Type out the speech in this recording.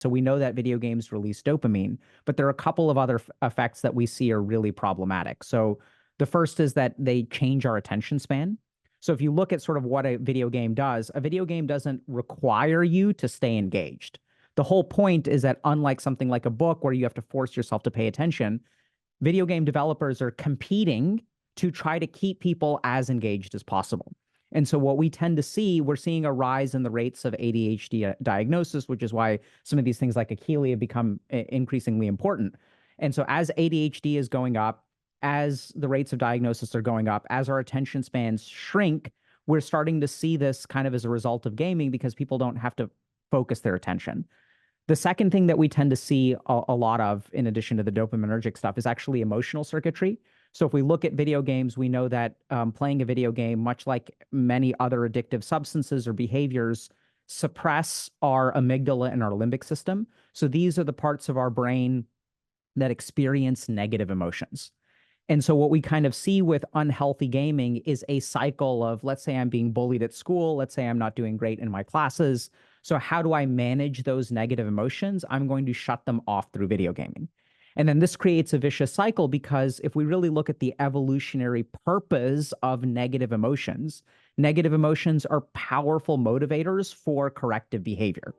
So we know that video games release dopamine, but there are a couple of other effects that we see are really problematic. So the first is that they change our attention span. So if you look at sort of what a video game does, a video game doesn't require you to stay engaged. The whole point is that unlike something like a book where you have to force yourself to pay attention, video game developers are competing to try to keep people as engaged as possible. And so what we tend to see, we're seeing a rise in the rates of ADHD diagnosis, which is why some of these things like Achilles have become increasingly important. And so as ADHD is going up, as the rates of diagnosis are going up, as our attention spans shrink, we're starting to see this kind of as a result of gaming because people don't have to focus their attention. The second thing that we tend to see a lot of, in addition to the dopaminergic stuff, is actually emotional circuitry. So if we look at video games, we know that playing a video game, much like many other addictive substances or behaviors, suppress our amygdala and our limbic system. So these are the parts of our brain that experience negative emotions. And so what we kind of see with unhealthy gaming is a cycle of, let's say I'm being bullied at school, let's say I'm not doing great in my classes. So how do I manage those negative emotions? I'm going to shut them off through video gaming. And then this creates a vicious cycle because if we really look at the evolutionary purpose of negative emotions are powerful motivators for corrective behavior.